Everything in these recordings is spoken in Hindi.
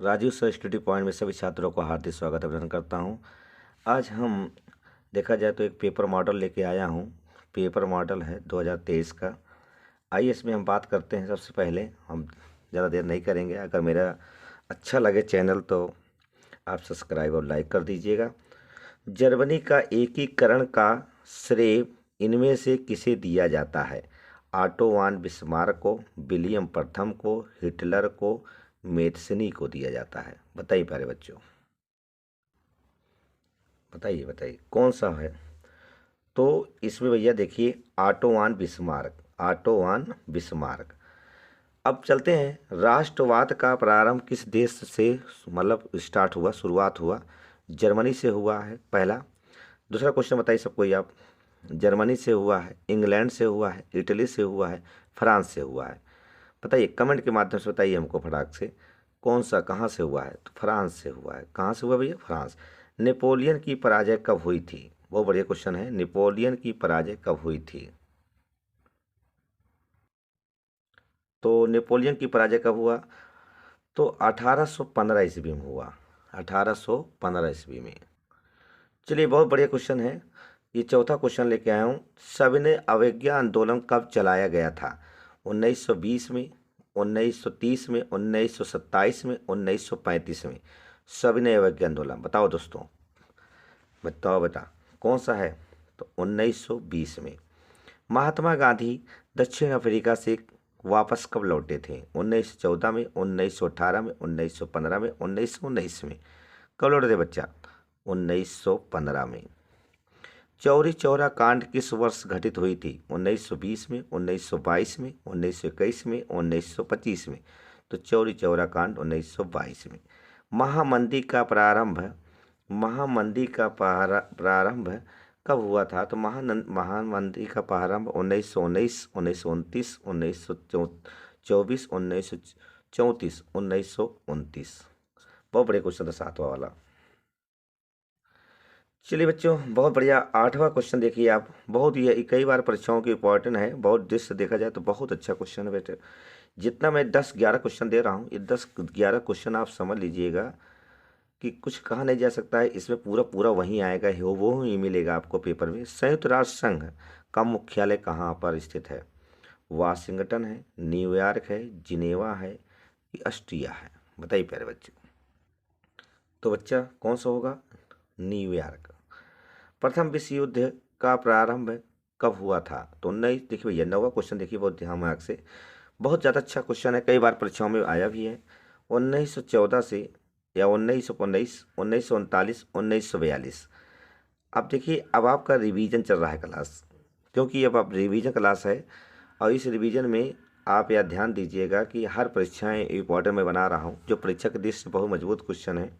राजीव सर स्टडी पॉइंट में सभी छात्रों को हार्दिक स्वागत अभिनंदन करता हूं। आज हम देखा जाए तो एक पेपर मॉडल लेके आया हूं। पेपर मॉडल है 2023 का। आइए इसमें हम बात करते हैं। सबसे पहले हम ज़्यादा देर नहीं करेंगे। अगर मेरा अच्छा लगे चैनल तो आप सब्सक्राइब और लाइक कर दीजिएगा। जर्मनी का एकीकरण का श्रेय इनमें से किसे दिया जाता है? ऑटो वान बिस्मार्क को, विलियम प्रथम को, हिटलर को, मेत्सनी को दिया जाता है। बताइए प्यारे बच्चों, बताइए बताइए कौन सा है? तो इसमें भैया देखिए ऑटो वान बिस्मार्क, ऑटो वान बिस्मार्क। अब चलते हैं। राष्ट्रवाद का प्रारंभ किस देश से मतलब स्टार्ट हुआ, शुरुआत हुआ? जर्मनी से हुआ है पहला। दूसरा क्वेश्चन बताइए सबको ही आप। जर्मनी से हुआ है, इंग्लैंड से हुआ है, इटली से हुआ है, फ्रांस से हुआ है? बताइए कमेंट के माध्यम से बताइए हमको फटाक से कौन सा कहाँ से हुआ है। तो फ्रांस से हुआ है। कहाँ से हुआ भैया? फ्रांस। नेपोलियन की पराजय कब हुई थी? बहुत बढ़िया क्वेश्चन है। नेपोलियन की पराजय कब हुई थी? तो नेपोलियन की पराजय कब हुआ? तो 1815 ईस्वी में हुआ। 1815 ईस्वी में। चलिए बहुत बढ़िया क्वेश्चन है। ये चौथा क्वेश्चन लेके आया हूँ। सविनय अवज्ञा आंदोलन कब चलाया गया था? 1920 में, 1930 में, 1927 में, 1935 में? सविनय अवज्ञा आंदोलन बताओ दोस्तों, बताओ बेटा कौन सा है? तो 1920 में। महात्मा गांधी दक्षिण अफ्रीका से वापस कब लौटे थे? 1914 में, 1918 में, 1915 में, 1919 में? कब लौटे थे बच्चा? 1915 में। चौरी चौरा कांड किस वर्ष घटित हुई थी? 1920 में, 1922 में, 1921 में, 1925 में? तो चौरी चौरा कांड 1922 में। महामंदी का प्रारंभ, महामंदी का प्रारंभ कब हुआ था? तो महामंदी का प्रारंभ 1919, 1929, 1924, 1934, 1929। बहुत बढ़िया क्वेश्चन था सातवां वाला। चलिए बच्चों बहुत बढ़िया। आठवां क्वेश्चन देखिए आप। बहुत ही कई बार परीक्षाओं की इंपॉर्टेंट है, बहुत दृष्टि से देखा जाए तो बहुत अच्छा क्वेश्चन है बेटे। जितना मैं 10-11 क्वेश्चन दे रहा हूँ, ये 10-11 क्वेश्चन आप समझ लीजिएगा कि कुछ कहा नहीं जा सकता है। इसमें पूरा पूरा वहीं आएगा, वो ही मिलेगा आपको पेपर में। संयुक्त राष्ट्र संघ का मुख्यालय कहाँ पर स्थित है? वाशिंगटन है, न्यूयॉर्क है, जिनेवा है कि ऑस्ट्रिया है? बताइए प्यारे बच्चे। तो बच्चा कौन सा होगा? न्यूयॉर्क। प्रथम विश्व युद्ध का प्रारंभ कब हुआ था? तो 19, देखिए भैया 9वां क्वेश्चन देखिए बहुत ध्यान से। बहुत ज़्यादा अच्छा क्वेश्चन है, कई बार परीक्षाओं में आया भी है। 1914 से या 1919, 1939, 1942? अब देखिए अब आपका रिवीजन चल रहा है क्लास, क्योंकि अब आप रिवीजन क्लास है और इस रिवीजन में आप यह ध्यान दीजिएगा कि हर परीक्षाएं इंपॉर्टेंट मैं बना रहा हूं जो परीक्षा के दृष्टि से बहुत मजबूत क्वेश्चन है।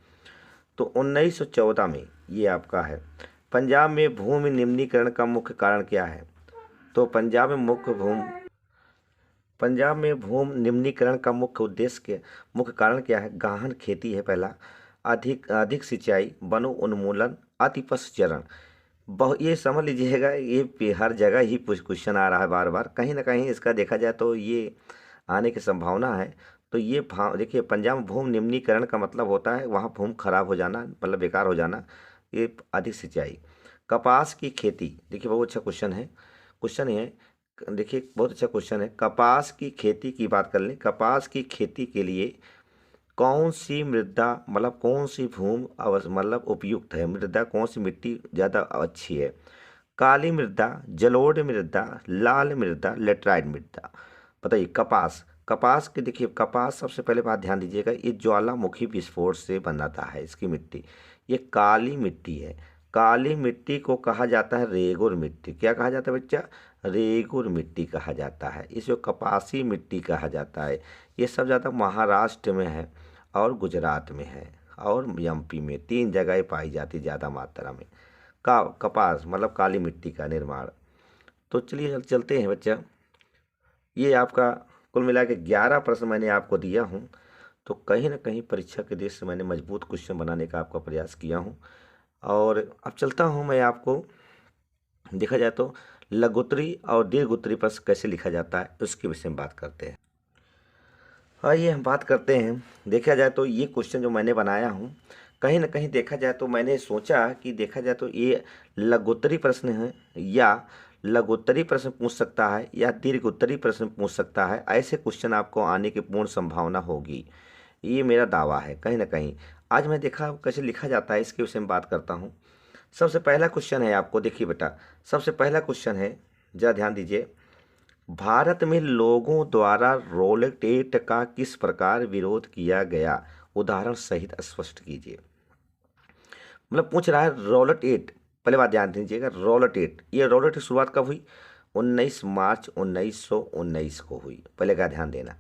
तो 1914 में ये आपका है। पंजाब में भूमि निम्नीकरण का मुख्य कारण क्या है? तो पंजाब में भूमि निम्नीकरण का मुख्य कारण क्या है? गहन खेती है पहला, अधिक अधिक सिंचाई, वनों उन्मूलन, अतिपशुचरण। ये समझ लीजिएगा, ये हर जगह ही क्वेश्चन आ रहा है बार बार। कहीं ना कहीं इसका देखा जाए तो ये आने की संभावना है। तो ये देखिए पंजाब में भूमि निम्नीकरण का मतलब होता है वहाँ भूमि खराब हो जाना, मतलब बेकार हो जाना। ये अधिक सिंचाई। कपास की खेती, देखिए बहुत अच्छा क्वेश्चन है। क्वेश्चन है, देखिए बहुत अच्छा क्वेश्चन है। कपास की खेती की बात कर लें। कपास की खेती के लिए कौन सी मृदा मतलब कौन सी भूमि मतलब उपयुक्त है? मृदा कौन सी मिट्टी ज़्यादा अच्छी है? काली मृदा, जलोढ़ मृदा, लाल मृदा, लेटराइट मृदा? बताइए। कपास, कपास के देखिए कपास सबसे पहले बात ध्यान दीजिएगा, ये ज्वालामुखी विस्फोट से बनाता है इसकी मिट्टी। ये काली मिट्टी है। काली मिट्टी को कहा जाता है रेगुर मिट्टी। क्या कहा जाता है बच्चा? रेगुर मिट्टी कहा जाता है। इसको कपासी मिट्टी कहा जाता है। ये सब ज़्यादा महाराष्ट्र में है और गुजरात में है और एमपी में, 3 जगह पाई जाती ज़्यादा मात्रा में कपास मतलब काली मिट्टी का निर्माण। तो चलिए चलते हैं बच्चा। ये आपका कुल मिला के 11 प्रश्न मैंने आपको दिया हूँ। तो कहीं ना कहीं परीक्षा के दृष्टि से मैंने मजबूत क्वेश्चन बनाने का आपका प्रयास किया हूँ। और अब चलता हूँ मैं आपको, देखा जाए तो लघुत्तरी और दीर्घ उत्तरी प्रश्न कैसे लिखा जाता है उसके विषय में बात करते हैं। आइए हम बात करते हैं। देखा जाए तो ये क्वेश्चन जो मैंने बनाया हूँ, कहीं ना कहीं देखा जाए तो मैंने सोचा कि देखा जाए तो ये लघुत्तरी प्रश्न है, या लघुत्तरी प्रश्न पूछ सकता है या दीर्घोत्तरी प्रश्न पूछ सकता है। ऐसे क्वेश्चन आपको आने की पूर्ण संभावना होगी, ये मेरा दावा है कहीं ना कहीं। आज मैं देखा कैसे लिखा जाता है, इसके विषय में बात करता हूँ। सबसे पहला क्वेश्चन है, आपको देखिए बेटा, सबसे पहला क्वेश्चन है, जरा ध्यान दीजिए। भारत में लोगों द्वारा रोलेट एक्ट का किस प्रकार विरोध किया गया, उदाहरण सहित स्पष्ट कीजिए। मतलब पूछ रहा है रोलेट एक्ट। पहले बात ध्यान दीजिएगा, रोलेट एक्ट, ये रोलेट की शुरुआत कब हुई? 19 मार्च 1919 को हुई। पहले का ध्यान देना।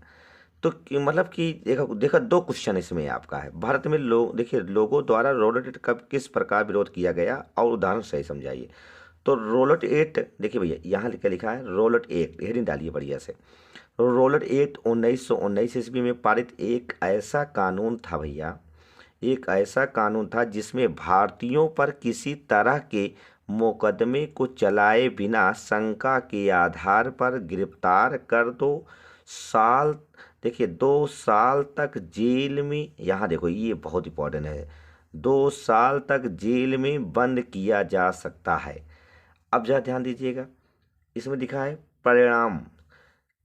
तो मतलब कि देखा देखा दो क्वेश्चन इसमें आपका है। भारत में लोग, देखिए, लोगों द्वारा रोलेट एक्ट का किस प्रकार विरोध किया गया और उदाहरण सही समझाइए। तो रोलेट एक्ट, देखिए भैया यहाँ लिखा लिखा है रोलेट एक्ट, हेडिंग डालिए बढ़िया से। रोलेट एक्ट 1919 ईस्वी में पारित एक ऐसा कानून था भैया, एक ऐसा कानून था जिसमें भारतीयों पर किसी तरह के मुकदमे को चलाए बिना शंका के आधार पर गिरफ्तार कर 2 साल, देखिए 2 साल तक जेल में, यहाँ देखो ये बहुत इंपॉर्टेंट है, 2 साल तक जेल में बंद किया जा सकता है। अब जरा ध्यान दीजिएगा, इसमें दिखा है परिणाम।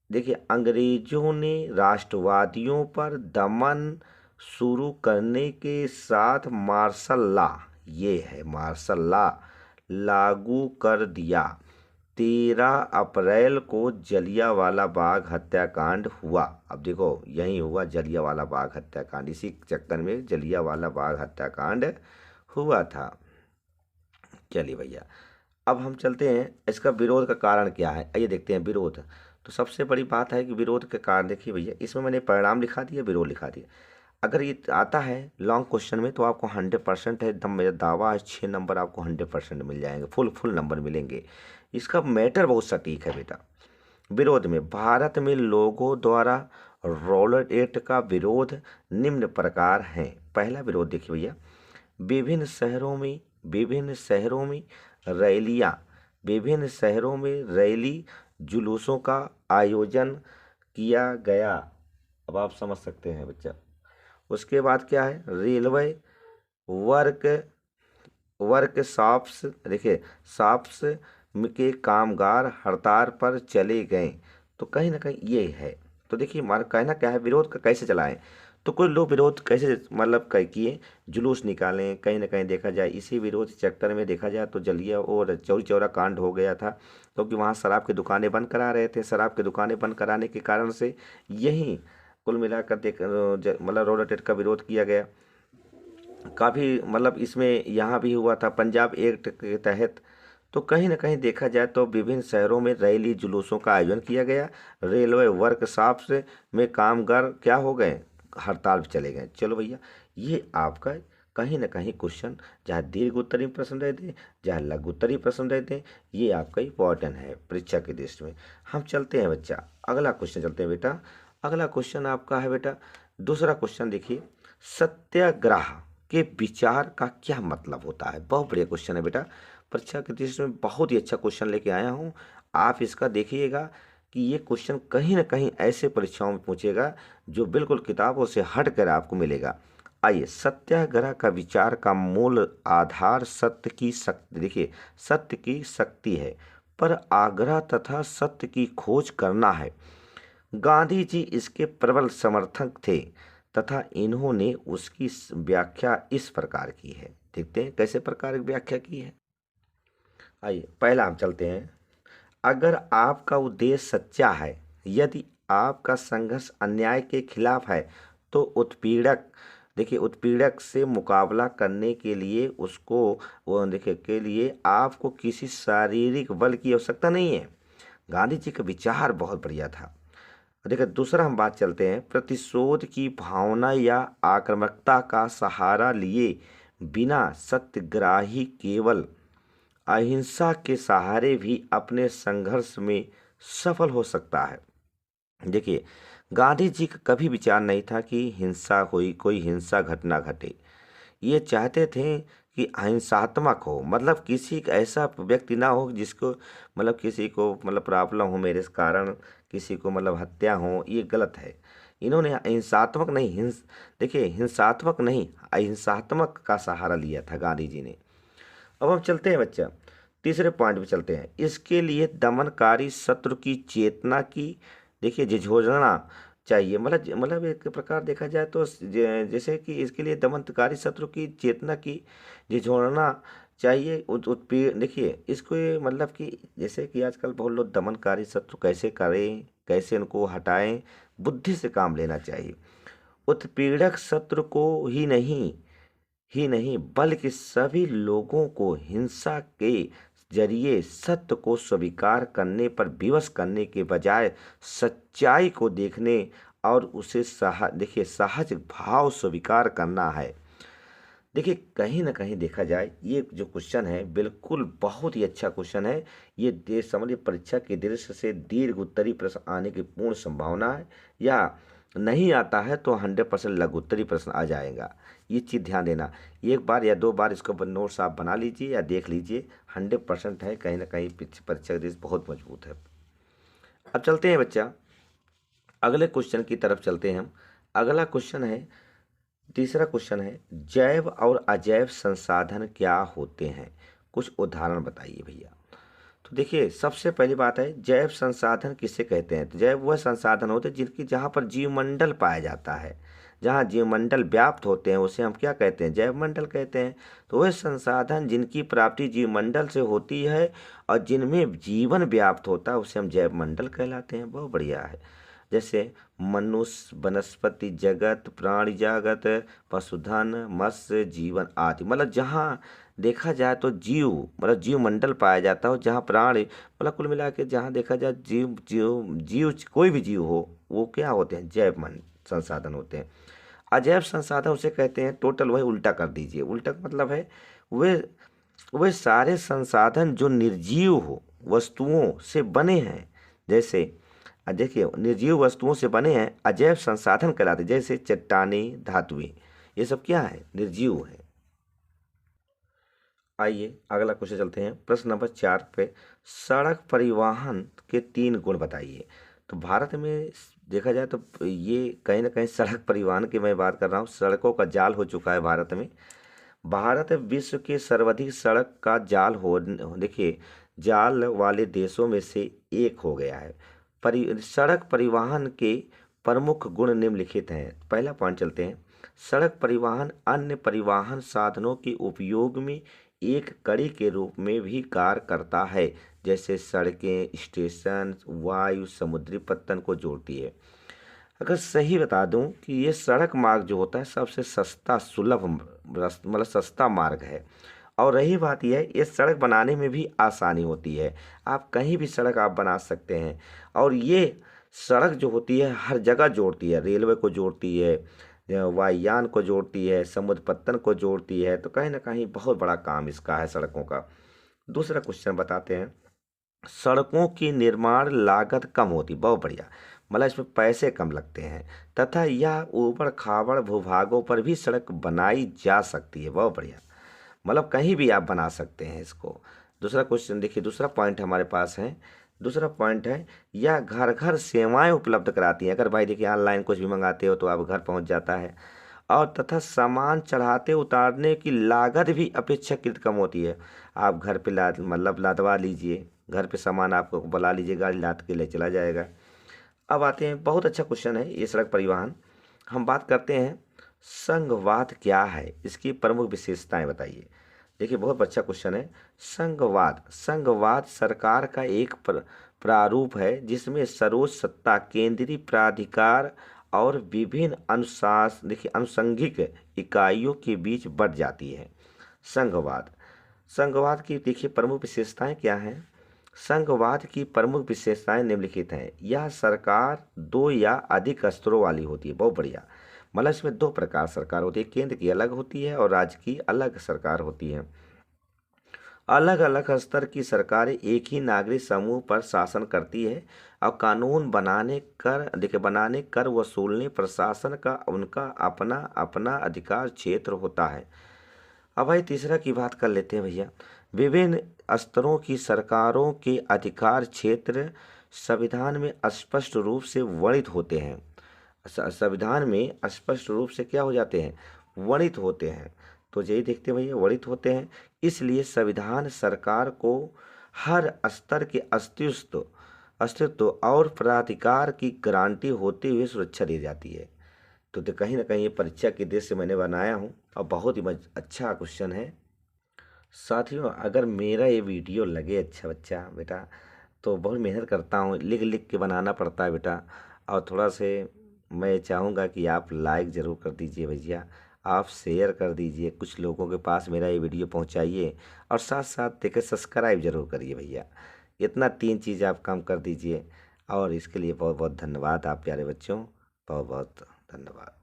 देखिए, अंग्रेजों ने राष्ट्रवादियों पर दमन शुरू करने के साथ मार्शल लॉ, ये है मार्शल लॉ, लागू कर दिया। 13 अप्रैल को जलियांवाला बाग हत्याकांड हुआ। अब देखो यही हुआ जलियांवाला बाग हत्याकांड, इसी चक्कर में जलियांवाला बाग हत्याकांड हुआ था। चलिए भैया, अब हम चलते हैं, इसका विरोध का कारण क्या है, आइए देखते हैं विरोध। तो सबसे बड़ी बात है कि विरोध के कारण, देखिए भैया इसमें मैंने परिणाम लिखा दिया, विरोध लिखा दिया। अगर ये आता है लॉन्ग क्वेश्चन में तो आपको 100% है, एकदम मेरा दावा है, 6 नंबर आपको 100% मिल जाएंगे, फुल नंबर मिलेंगे। इसका मैटर बहुत सटीक है बेटा। विरोध में, भारत में लोगों द्वारा रोलेट एक्ट का विरोध निम्न प्रकार है। पहला विरोध देखिए भैया, विभिन्न शहरों में, विभिन्न शहरों में रैलियां, विभिन्न शहरों में रैली जुलूसों का आयोजन किया गया। अब आप समझ सकते हैं बच्चा। उसके बाद क्या है, रेलवे वर्क वर्कशॉप्स, देखिए शॉप्स के कामगार हड़ताल पर चले गए। तो कहीं ना कहीं ये है। तो देखिए हमारा कहना क्या है, विरोध का कैसे चलाएं। तो कुछ लोग विरोध कैसे मतलब किए, जुलूस निकालें। कहीं ना कहीं देखा जाए इसी विरोध चक्कर में देखा जाए तो जलिया और चौरी चौरा कांड हो गया था, क्योंकि वहाँ शराब की दुकानें बंद करा रहे थे। शराब की दुकानें बंद कराने के कारण से यही कुल मिलाकर मतलब रोलेट एक्ट का विरोध किया गया। काफ़ी मतलब इसमें यहाँ भी हुआ था पंजाब एक्ट के तहत। तो कहीं ना कहीं देखा जाए तो विभिन्न शहरों में रैली जुलूसों का आयोजन किया गया। रेलवे वर्कशॉप्स में कामगार क्या हो गए, हड़ताल पे चले गए। चलो भैया, ये आपका कहीं ना कहीं क्वेश्चन, चाहे दीर्घ उत्तरीय प्रश्न रह दे चाहे लघु उत्तरीय प्रश्न रह दे, ये आपका इंपॉर्टेंट है परीक्षा के दृष्टि में। हम चलते हैं बच्चा, अगला क्वेश्चन चलते हैं बेटा। अगला क्वेश्चन आपका है बेटा, दूसरा क्वेश्चन देखिए, सत्याग्रह के विचार का क्या मतलब होता है। बहुत बढ़िया क्वेश्चन है बेटा, परीक्षा के दृष्टि में बहुत ही अच्छा क्वेश्चन लेके आया हूँ। आप इसका देखिएगा कि ये क्वेश्चन कहीं ना कहीं ऐसे परीक्षाओं में पूछेगा जो बिल्कुल किताबों से हट कर आपको मिलेगा। आइए, सत्याग्रह का विचार का मूल आधार सत्य की शक्ति, देखिए सत्य की शक्ति है, पर आग्रह तथा सत्य की खोज करना है। गांधी जी इसके प्रबल समर्थक थे तथा इन्होंने उसकी व्याख्या इस प्रकार की है। देखते हैं कैसे प्रकार की व्याख्या की है। आइए पहला हम चलते हैं, अगर आपका उद्देश्य सच्चा है, यदि आपका संघर्ष अन्याय के खिलाफ है, तो उत्पीड़क, देखिए उत्पीड़क से मुकाबला करने के लिए उसको, वो देखिए के लिए आपको किसी शारीरिक बल की आवश्यकता नहीं है। गांधी जी का विचार बहुत बढ़िया था। देखिए दूसरा हम बात चलते हैं, प्रतिशोध की भावना या आक्रामकता का सहारा लिए बिना सत्याग्रही केवल अहिंसा के सहारे भी अपने संघर्ष में सफल हो सकता है। देखिए गांधी जी का कभी विचार नहीं था कि हिंसा कोई हिंसा घटना घटे। ये चाहते थे कि अहिंसात्मक हो, मतलब किसी का ऐसा व्यक्ति ना हो जिसको मतलब किसी को मतलब प्रॉब्लम हो मेरे इस कारण, किसी को मतलब हत्या हो, ये गलत है। इन्होंने हिंसात्मक नहीं अहिंसात्मक का सहारा लिया था गांधी जी ने। अब हम चलते हैं बच्चा, तीसरे पॉइंट पे चलते हैं। इसके लिए दमनकारी शत्रु की चेतना की देखिए झिझोड़ना चाहिए। मतलब एक प्रकार देखा जाए तो जैसे कि इसके लिए दमनकारी शत्रु की चेतना की झिझोड़ना चाहिए। उत्पीड़ देखिए इसको ये मतलब कि जैसे कि आजकल बहुत लोग दमनकारी शत्रु कैसे करें, कैसे उनको हटाएं, बुद्धि से काम लेना चाहिए। उत्पीड़क शत्रु को ही नहीं बल्कि सभी लोगों को हिंसा के जरिए सत्य को स्वीकार करने पर विवश करने के बजाय सच्चाई को देखने और उसे सहज भाव स्वीकार करना है। देखिए कहीं ना कहीं देखा जाए ये जो क्वेश्चन है बिल्कुल बहुत ही अच्छा क्वेश्चन है। ये देश समझिए परीक्षा के दृष्टि से दीर्घ उत्तरी प्रश्न आने की पूर्ण संभावना है, या नहीं आता है तो 100% लघु उत्तरी प्रश्न आ जाएगा। ये चीज़ ध्यान देना, एक बार या दो बार इसको नोट्स आप बना लीजिए या देख लीजिए, 100% है। कहीं ना कहीं परीक्षा के दृष्टि बहुत मजबूत है। अब चलते हैं बच्चा अगले क्वेश्चन की तरफ चलते हैं हम। अगला क्वेश्चन है, तीसरा क्वेश्चन है, जैव और अजैव संसाधन क्या होते हैं, कुछ उदाहरण बताइए भैया। तो देखिए सबसे पहली बात है जैव संसाधन किसे कहते हैं। तो जैव वह संसाधन होते हैं जिनकी जहाँ पर जीवमंडल पाया जाता है, जहाँ जीवमंडल व्याप्त होते हैं उसे हम क्या कहते हैं, जैव मंडल कहते हैं। तो वह संसाधन जिनकी प्राप्ति जीवमंडल से होती है और जिनमें जीवन व्याप्त होता है उसे हम जैव मंडल कहलाते हैं। बहुत बढ़िया है। जैसे मनुष्य, वनस्पति जगत, प्राणी जगत, पशुधन, मत्स्य जीवन आदि। मतलब जहाँ देखा जाए तो जीव मतलब जीव मंडल पाया जाता है, जहाँ प्राणी मतलब कुल मिला के जहाँ देखा जाए जीव जीव जीव कोई भी जीव हो वो क्या होते हैं, जैव संसाधन होते हैं। अजैव संसाधन उसे कहते हैं, टोटल वही उल्टा कर दीजिए। उल्टा का मतलब है वे वे सारे संसाधन जो निर्जीव हो वस्तुओं से बने हैं। जैसे देखिए निर्जीव वस्तुओं से बने हैं अजैव संसाधन कहलाते हैं। जैसे चट्टाने, धातुएं, ये सब क्या है, निर्जीव है। आइए अगला क्वेश्चन चलते हैं, प्रश्न नंबर 4 पे, सड़क परिवहन के 3 गुण बताइए। तो भारत में देखा जाए तो ये कहीं ना कहीं सड़क परिवहन की मैं बात कर रहा हूँ, सड़कों का जाल हो चुका है भारत में। भारत विश्व के सर्वाधिक सड़क का जाल हो देखिए जाल वाले देशों में से एक हो गया है। सड़क परिवहन के प्रमुख गुण निम्नलिखित हैं। पहला पॉइंट चलते हैं, सड़क परिवहन अन्य परिवहन साधनों के उपयोग में एक कड़ी के रूप में भी कार्य करता है। जैसे सड़कें, स्टेशन, वायु, समुद्री पत्तन को जोड़ती है। अगर सही बता दूं कि ये सड़क मार्ग जो होता है सबसे सस्ता सुलभ मतलब सस्ता मार्ग है। और रही बात यह है ये सड़क बनाने में भी आसानी होती है, आप कहीं भी सड़क आप बना सकते हैं। और ये सड़क जो होती है हर जगह जोड़ती है, रेलवे को जोड़ती है, वायुयान को जोड़ती है, समुद्र पत्तन को जोड़ती है। तो कहीं ना कहीं बहुत बड़ा काम इसका है सड़कों का। दूसरा क्वेश्चन बताते हैं, सड़कों की निर्माण लागत कम होती, बहुत बढ़िया, मतलब इसमें पैसे कम लगते हैं, तथा यह ऊबड़ खाबड़ भूभागों पर भी सड़क बनाई जा सकती है। बहुत बढ़िया, मतलब कहीं भी आप बना सकते हैं इसको। दूसरा क्वेश्चन देखिए, दूसरा पॉइंट हमारे पास है, दूसरा पॉइंट है यह घर घर सेवाएं उपलब्ध कराती हैं। अगर भाई देखिए ऑनलाइन कुछ भी मंगाते हो तो आप घर पहुंच जाता है। और तथा सामान चढ़ाते उतारने की लागत भी अपेक्षाकृत कम होती है। आप घर पे लादवा लीजिए, घर पे सामान आपको बुला लीजिए, गाड़ी लाद के ले चला जाएगा। अब आते हैं, बहुत अच्छा क्वेश्चन है ये सड़क परिवहन। हम बात करते हैं संघवाद क्या है, इसकी प्रमुख विशेषताएं बताइए। देखिए बहुत अच्छा क्वेश्चन है। संघवाद सरकार का एक प्रारूप है जिसमें सर्वोच्च सत्ता केंद्रीय प्राधिकार और विभिन्न अनुषंगिक इकाइयों के बीच बढ़ जाती है। संघवाद संघवाद की देखिए प्रमुख विशेषताएं क्या हैं। संघवाद की प्रमुख विशेषताएं निम्नलिखित हैं, यह सरकार दो या अधिक स्तरों वाली होती है। बहुत बढ़िया, मतलब इसमें दो प्रकार सरकार होती है, केंद्र की अलग होती है और राज्य की अलग सरकार होती है। अलग अलग स्तर की सरकारें एक ही नागरिक समूह पर शासन करती है और कानून बनाने कर वसूलने प्रशासन का उनका अपना अपना अधिकार क्षेत्र होता है। अब भाई तीसरा की बात कर लेते हैं भैया। विभिन्न स्तरों की सरकारों के अधिकार क्षेत्र संविधान में स्पष्ट रूप से वर्णित होते हैं। संविधान में स्पष्ट रूप से क्या हो जाते हैं, वर्णित होते हैं। तो यही देखते हैं भैया, वर्णित होते हैं। इसलिए संविधान सरकार को हर स्तर के अस्तित्व अस्तित्व और प्राधिकार की गारंटी होते हुए सुरक्षा दी जाती है। तो कहीं ना कहीं ये परीक्षा के उद्देश्य से मैंने बनाया हूँ और बहुत ही अच्छा क्वेश्चन है। साथियों, अगर मेरा ये वीडियो लगे अच्छा बच्चा बेटा, तो बहुत मेहनत करता हूँ, लिख लिख के बनाना पड़ता है बेटा। और थोड़ा से मैं चाहूँगा कि आप लाइक ज़रूर कर दीजिए भैया, आप शेयर कर दीजिए, कुछ लोगों के पास मेरा ये वीडियो पहुँचाइए, और साथ साथ देखिए सब्सक्राइब ज़रूर करिए भैया। इतना 3 चीज़ आप काम कर दीजिए, और इसके लिए बहुत बहुत धन्यवाद आप प्यारे बच्चों, बहुत बहुत धन्यवाद।